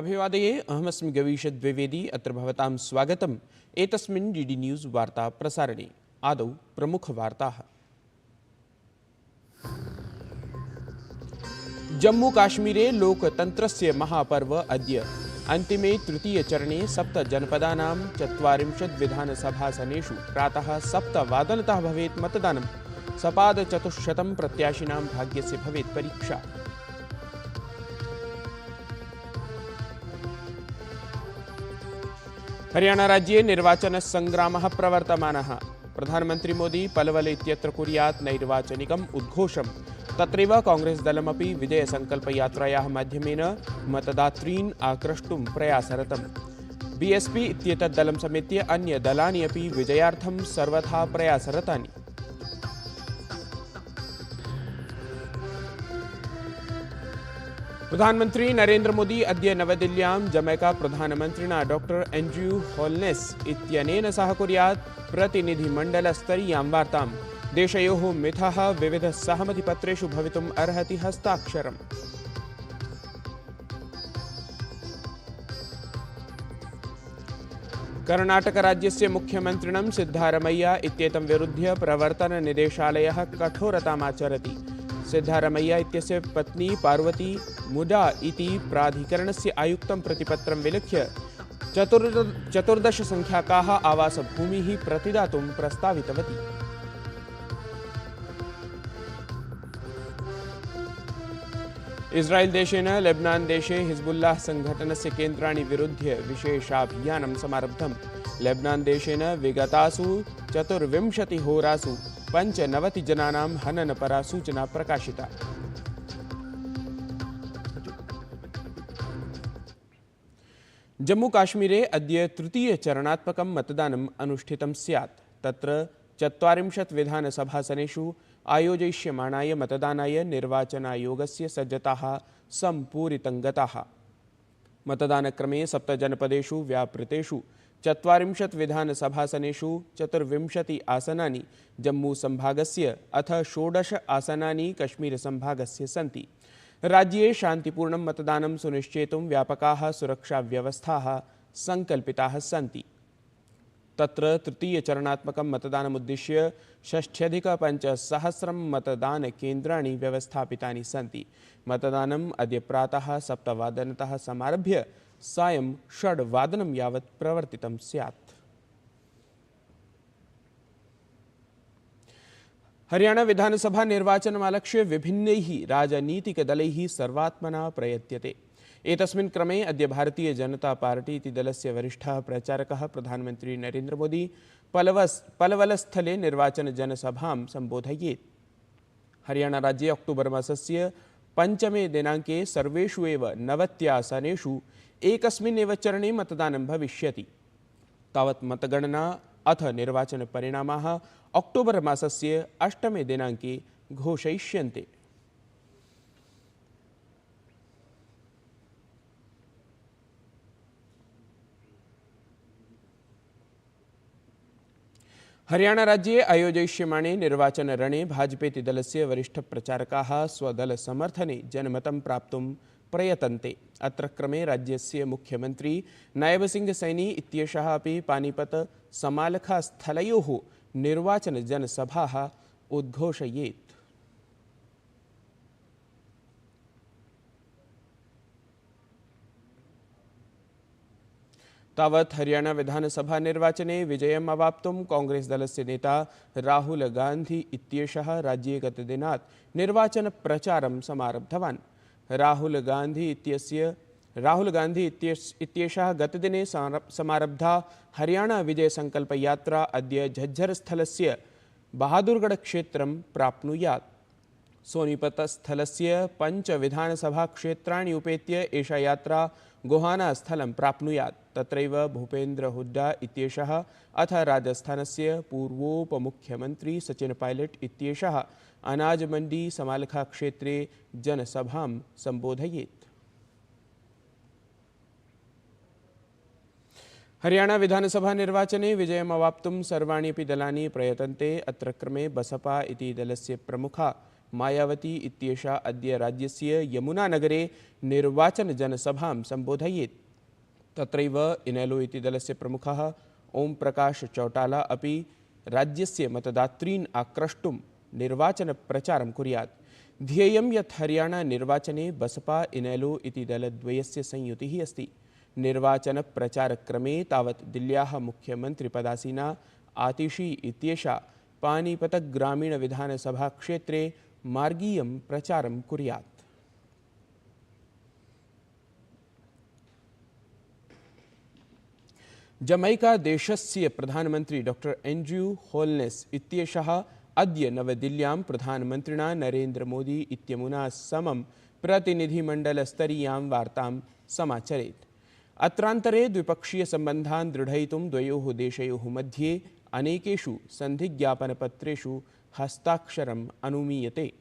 अभिवादये अहमस्मि गवीश द्विवेदी अत्र भवतां स्वागतम् एतस्मिन् डीडी न्यूज़ वार्ता प्रसारणे आदौ प्रमुखवार्ताः। जम्मू काश्मीरे लोकतन्त्रस्य महापर्व अद्य अन्तिमे तृतीय चरणे 7 जनपदानां 40 विधानसभासनेषु प्रातः 7 वादनतः भवेत् मतदानं। सपाद 400 प्रत्याशिनां भाग्यस्य भवेत् परीक्षा। हरियाणा राज्ये निर्वाचनसंग्रामः प्रवर्तमानः। प्रधानमन्त्री मोदी पलवल इत्यत्र कुर्यात् नैर्वाचनिकम् उद्घोषम्। तत्रैव कांग्रेस दलमपि विजयसङ्कल्पयात्रायाः माध्यमेन मतदातॄन् आक्रष्टुं प्रयासरतम्। बीएसपी इत्येतत् दलं समेत्य अन्य दलानि अपि विजयार्थं सर्वथा प्रयासरतानि। प्रधानमंत्री नरेंद्र मोदी अद्य नवदिल्ल्यां जमैका प्रधानमन्त्रिणा डॉक्टर एंड्रयू होल्नेस इत्यनेन सह कुर्यात् प्रतिनिधिमण्डलस्तरीयां वार्तां। देशयोः मिथः विविधसहमतिपत्रेषु भवितुम् अर्हति हस्ताक्षरम्। कर्णाटकराज्यस्य मुख्यमन्त्रिणं सिद्धारमैया इत्येतं विरुध्य प्रवर्तननिदेशालयः कठोरतामाचरति। सिद्धारमैया इत्यस्य पत्नी पार्वती मुडा इति प्राधिकरणस्य आयुक्तं प्रतिपत्रं विलिख्य 14 संख्याकाः आवासभूमिः प्रतिदातुं प्रस्तावितवती। इस्राएल देशेन लेबनान देशे हिजबुल्लाह संघटनस्य केन्द्राणि विरुध्य विशेषाभियानं समारब्धम्। लेबनान देशेन विगतासु 24 होरासु 95 जनानां हननपरा सूचना प्रकाशिता। जम्मू काश्मीरे अद्य तृतीय चरणात्मकं मतदानम् अनुष्ठितं स्यात्। तत्र 40 विधानसभासनेषु आयोजयिष्यमाणाय मतदानाय निर्वाचनायोगस्य सज्जताः सम्पूरितं गताः। मतदानक्रमे 7 जनपदेषु व्यापृतेषु 40 विधानसभासनेषु 24 आसनानि जम्मू संभागस्य अथ 16 आसनानि कश्मीर संभागस्य सन्ति। राज्ये शान्तिपूर्णं मतदानं सुनिश्चेतुं व्यापकाः सुरक्षाव्यवस्थाः संकल्पिताः सन्ति। तत्र तृतीय चरणात्मकं मतदानमुद्दिश्य 65,500 मतदानकेन्द्राणि व्यवस्थापितानि सन्ति। मतदानम् अद्य प्रातः 7 वादनतः समारभ्य सायं 6 वादनं यावत् प्रवर्तितं स्यात्। हरियाणा विधानसभा निर्वाचनमालक्ष्य विभिन्नैः राजनीतिकदलैः सर्वात्मना प्रयत्यते। एतस्मिन् क्रमे अद्य भारतीय जनता पार्टी इति दलस्य वरिष्ठः प्रचारकः प्रधानमन्त्री नरेंद्र मोदी पलवलस्थले निर्वाचनजनसभां सम्बोधयेत्। हरियाणा राज्ये अक्टोबर मासस्य 5 दिनाङ्के सर्वेषु एव 90 आसनेषु एकस्मिन्नेव चरणे मतदानं भविष्यति। तावत् मतगणना अथ निर्वाचनपरिणामाः अक्टोबर मासस्य 8 दिनाङ्के घोषयिष्यन्ते। हरियाणा राज्ये आयोजयिष्यमाणे निर्वाचनरणे भाजपेति दलस्य वरिष्ठप्रचारकाः स्वदलसमर्थने जनमतं प्राप्तुं प्रयतन्ते। अत्र क्रमे राज्यस्य मुख्यमन्त्री नायब सिंह सैनी इत्येषः अपि पानीपत समालखा स्थलयोः निर्वाचनजनसभाः उद्घोषयेत्। तावत् हरियाणा विधानसभा निर्वाचने विजयम् अवाप्तुं कांग्रेस दलस्य नेता राहुल गांधी इत्येषः राज्ये गतदिनात् निर्वाचनप्रचारं समारब्धवान्। राहुल गांधी इत्येषः गतदिने समारब्धा हरियाणा विजयसङ्कल्पयात्रा अद्य झज्जरस्थलस्य बहादुरगढ़क्षेत्रं प्राप्नुयात्। सोनीपतस्थलस्य 5 विधानसभाक्षेत्राणि उपेत्य एषा यात्रा गोहानास्थलं प्राप्नुयात्। तत्रैव भूपेन्द्र हुड्डा इत्येषः अथ राजस्थानस्य पूर्वोपमुख्यमन्त्री सचिन पायलट इत्येषः अनाजमण्डी समालखा क्षेत्रे जनसभां सम्बोधयेत्। हरियाणा विधानसभा निर्वाचने विजयम् अवाप्तुं सर्वाणि अपि दलानि प्रयतन्ते। अत्र क्रमे बसपा इति दलस्य प्रमुखा मायावती इत्येषा अद्य राज्यस्य यमुनानगरे निर्वाचनजनसभां सम्बोधयेत्। तत्रैव इनेलो इति दलस्य प्रमुखः ओम प्रकाश चौटाला अपि राज्यस्य मतदातॄन् आक्रष्टुं निर्वाचनप्रचारं कुर्यात्। ध्येयं यत् हरियाणा निर्वाचने बसपा इनेलो इति दलद्वयस्य संयुतिः अस्ति। निर्वाचनप्रचारक्रमे तावत् दिल्ल्याः मुख्यमन्त्रिपदासीना आतिशी इत्येषा पानीपतग्रामीणविधानसभाक्षेत्रे मार्गीयं प्रचारं कुर्यात्। जमैका देशस्य प्रधानमन्त्री डॉक्टर एंड्रयू होल्नेस इत्येषः अद्य नवदिल्ल्यां प्रधानमन्त्रिणा नरेन्द्र मोदी इत्यमुना समं प्रतिनिधिमण्डलस्तरीयां वार्तां समाचरेत्। अत्रान्तरे द्विपक्षीयसम्बन्धान् दृढयितुं द्वयोः देशयोः मध्ये अनेकेषु सन्धिज्ञापनपत्रेषु हस्ताक्षरम् अनुमीयते।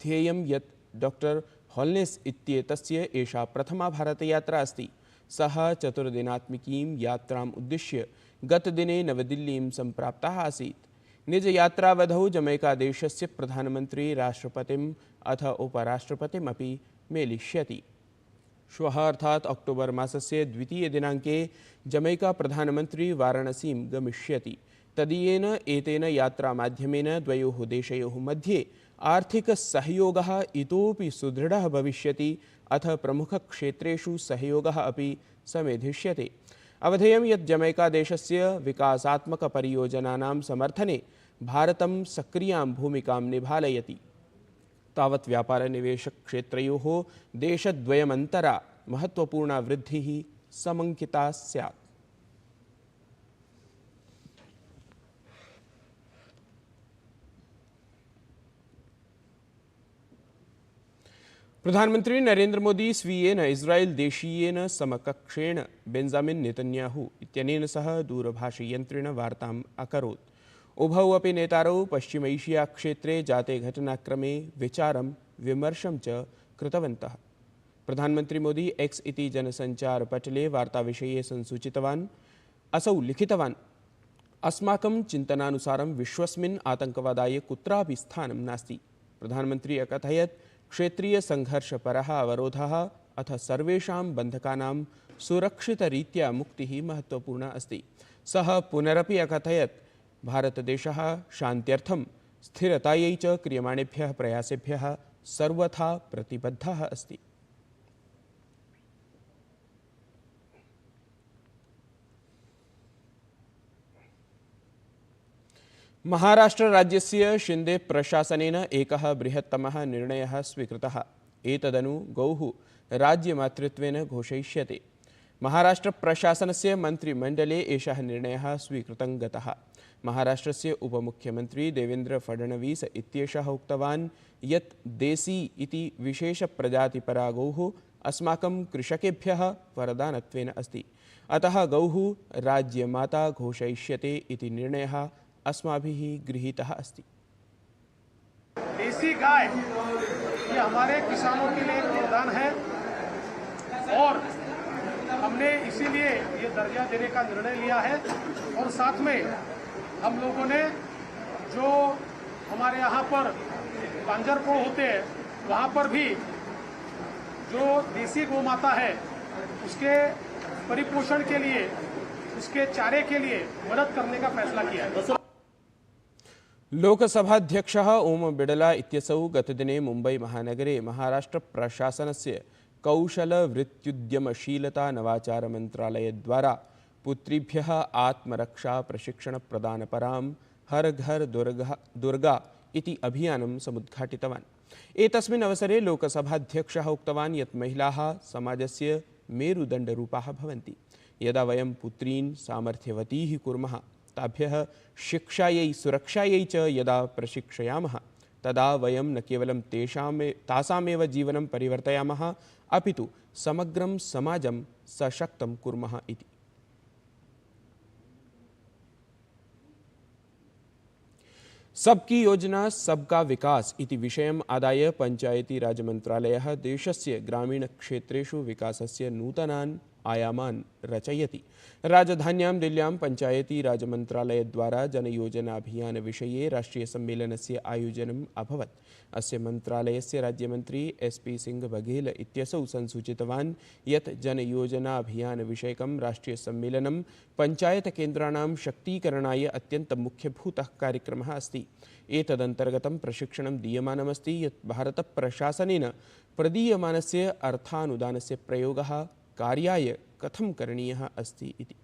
ध्येयं यत् डॉक्टर होल्नेस इत्येतस्य एषा प्रथमा भारतयात्रा अस्ति। सः चतुर्दिनात्मिकीं यात्राम् उद्दिश्य गतदिने नवदिल्लीं सम्प्राप्तः आसीत्। निजयात्रावधौ जमैकादेशस्य प्रधानमन्त्री राष्ट्रपतिम् अथ उपराष्ट्रपतिमपि मेलिष्यति। श्वः अर्थात् अक्टोबर् मासस्य 2 दिनाङ्के जमैका प्रधानमन्त्री वाराणसीं गमिष्यति। तदीयेन एतेन यात्रामाध्यमेन द्वयोः देशयोः मध्ये आर्थिकसहयोगः इतोपि सुदृढः भविष्यति अथ प्रमुखक्षेत्रेषु सहयोगः अपि समेधिष्यते। अवधेयं यत् जमैका देशस्य विकासात्मकपरियोजनानां समर्थने भारतं सक्रियां भूमिकां निभालयति। तावत् व्यापारनिवेशक्षेत्रयोः देशद्वयमन्तरा महत्त्वपूर्णा वृद्धिः समङ्किता स्यात्। प्रधानमन्त्री नरेन्द्र मोदी स्वीयेन इस्राएल देशीयेन समकक्षेण बेंजामिन नेतन्याहू इत्यनेन सह दूरभाषयन्त्रेण वार्ताम् अकरोत्। उभौ अपि नेतारौ पश्चिम एशिया क्षेत्रे जाते घटनाक्रमे विचारं विमर्शं च कृतवन्तः। प्रधानमन्त्री मोदी एक्स इति जनसञ्चारपटले वार्ताविषये संसूचितवान्। असौ लिखितवान्, अस्माकं चिन्तनानुसारं विश्वस्मिन् आतङ्कवादाय कुत्रापि स्थानं नास्ति। प्रधानमन्त्री अकथयत्, क्षेत्रीयसङ्घर्षपरः अवरोधः अथ सर्वेषां बन्धकानां सुरक्षितरीत्या मुक्तिः महत्त्वपूर्णा अस्ति। सः पुनरपि अकथयत्, भारतदेशः शान्त्यर्थं स्थिरतायै च क्रियमाणेभ्यः प्रयासेभ्यः सर्वथा प्रतिबद्धः अस्ति। महाराष्ट्र राज्यस्य शिंदे प्रशासनेन एकः बृहत्तमः निर्णयः स्वीकृतः। एतदनु गौः राज्यमातृत्वेन घोषयिष्यते। महाराष्ट्र प्रशासनस्य मन्त्रिमण्डले एषः निर्णयः स्वीकृतं गतः। महाराष्ट्रस्य उपमुख्यमन्त्री देवेन्द्र फडणवीस इत्येषः उक्तवान् यत् देसी इति विशेषप्रजातिपरा गौः अस्माकं कृषकेभ्यः वरदानत्वेन अस्ति। अतः गौः राज्यमाता घोषयिष्यते इति निर्णयः अस्माभिः गृहीतः अस्ति। देसी गाय ये हमारे किसानों के लिए वरदान है और हमने इसीलिए ये दर्जा देने का निर्णय लिया है। और साथ में हम लोगों ने जो हमारे यहाँ पर पांजरपोड़ होते हैं वहाँ पर भी जो देसी गौ माता है उसके परिपोषण के लिए, उसके चारे के लिए मदद करने का फैसला किया है। लोकसभाध्यक्षः ओम बिड़ला इत्यसौ गतदिने मुम्बै महानगरे महाराष्ट्र प्रशासनस्य कौशलवृत्त्युद्यमशीलता नवाचार मन्त्रालयद्वारा पुत्रीभ्यः आत्मरक्षा प्रशिक्षणप्रदानपरां हर घर दुर्गा इति अभियानं समुद्घाटितवान्। एतस्मिन् अवसरे लोकसभाध्यक्षः उक्तवान् यत् महिलाः समाजस्य मेरुदण्डरूपाः भवन्ति। यदा वयं पुत्रीन् सामर्थ्यवतीः कुर्मः ताभ्यः शिक्षायै सुरक्षायै च यदा प्रशिक्षयामः तदा वयं न केवलं तासामेव जीवनं परिवर्तयामः अपितु समग्रं समाजं सशक्तं कुर्मः इति। सबकी योजना सबका विकास इति विषयम् आदाय पंचायती राज मन्त्रालयः देशस्य ग्रामीणक्षेत्रेषु विकासस्य नूतनान् आयामान् रचयति। राजधान्यां दिल्ल्यां पञ्चायती राजमन्त्रालयद्वारा जनयोजनाभियानविषये राष्ट्रियसम्मेलनस्य आयोजनम् अभवत्। अस्य मन्त्रालयस्य राज्यमन्त्री SP सिंह बघेल इत्यसौ संसूचितवान् यत् जनयोजनाभियानविषयकं राष्ट्रियसम्मेलनं पञ्चायतकेन्द्राणां शक्तीकरणाय अत्यन्तं मुख्यभूतः कार्यक्रमः अस्ति। एतदन्तर्गतं प्रशिक्षणं दीयमानमस्ति यत् भारतप्रशासनेन प्रदीयमानस्य अर्थानुदानस्य प्रयोगः कार्याय कथं करणीयः अस्ति इति।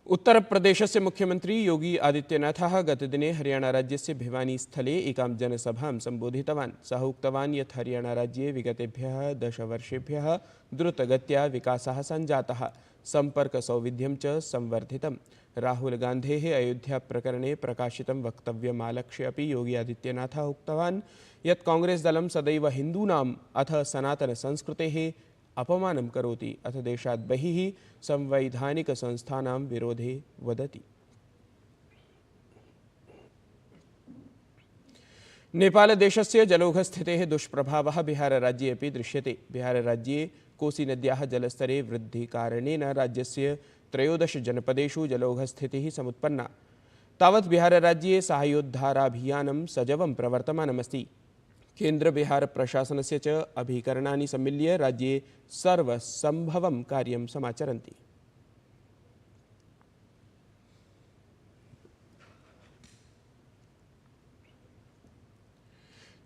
उत्तरप्रदेशस्य मुख्यमंत्री योगी आदित्यनाथः गतदिने हरियाणाराज्यस्य भिवानीस्थले एकां जनसभां सम्बोधितवान्। सः उक्तवान् यत् हरियाणाराज्ये विगतेभ्यः 10 वर्षेभ्यः द्रुतगत्या विकासः सञ्जातः, सम्पर्कसौविध्यं च संवर्धितम्। राहुल गान्धेः अयोध्याप्रकरणे प्रकाशितं वक्तव्यमालक्ष्य अपि योगी आदित्यनाथः उक्तवान् यत् कांग्रेसदलं सदैव हिन्दूनाम् अथ सनातनसंस्कृतेः अपमानं करोति अथ देशात् बहिः संवैधानिकसंस्थानां विरोधे वदति। नेपालदेशस्य जलौघस्थितेः दुष्प्रभावः बिहारराज्ये अपि दृश्यते। बिहारराज्ये कोसीनद्याः जलस्तरे वृद्धिकारणेन राज्यस्य 13 जनपदेषु जलौघस्थितिः समुत्पन्ना। तावत् बिहारराज्ये साहाय्योद्धाराभियानं सजवं प्रवर्तमानमस्ति। केन्द्रबिहारप्रशासनस्य च अभिकरणानि सम्मिल्य राज्ये सर्वसम्भवं कार्यं समाचरन्ति।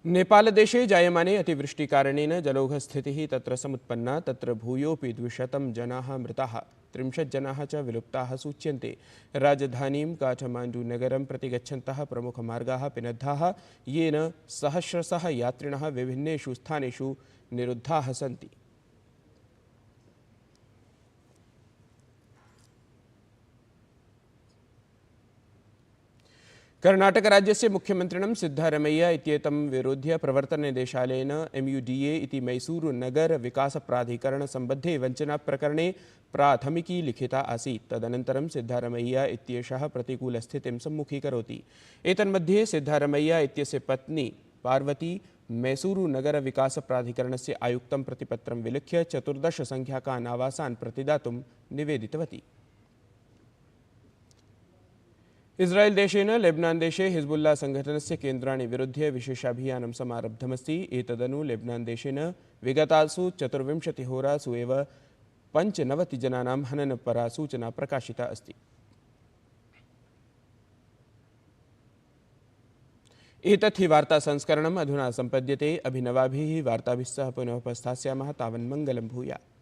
नेपालदेशे जायमाने अतिवृष्टिकारणेन जलौघस्थितिः तत्र समुत्पन्ना। तत्र भूयोऽपि 200 जनाः मृताः, 30 जनाः च विलुप्ताः सूच्यन्ते। राजधानीं काठमाण्डूनगरं प्रति गच्छन्तः प्रमुखमार्गाः पिनद्धाः, येन सहस्रशः यात्रिणः विभिन्नेषु स्थानेषु निरुद्धाः सन्ति। कर्णाटकराज्यस्य मुख्यमन्त्रिणं सिद्धारमैया इत्येतं विरोध्य प्रवर्तननिदेशालयेन MUDA इति मैसूरुनगरविकासप्राधिकरणसम्बद्धे वञ्चनाप्रकरणे प्राथमिकी लिखिता आसीत्। तदनन्तरं सिद्धारमैया इत्येषः प्रतिकूलस्थितिं सम्मुखीकरोति। एतन्मध्ये सिद्धारमैया इत्यस्य पत्नी पार्वती मैसूरुनगरविकासप्राधिकरणस्य आयुक्तं प्रति पत्रं विलिख्य 14 संख्याकान् आवासान् प्रतिदातुं निवेदितवती। इस्राएल देशेन लेबनान देशे हिजबुल्ला संघटनस्य केन्द्राणि विरुध्य विशेषाभियानं समारब्धमस्ति। एतदनु लेबनान देशेन विगतासु 24 होरासु एव 95 जनानां हननपरा सूचना प्रकाशिता अस्ति। एतत् हि वार्ता संस्करणम् अधुना सम्पद्यते। अभिनवाभिः वार्ताभिः सह पुनः उपस्थास्यामः। तावन् मङ्गलं भूयात्।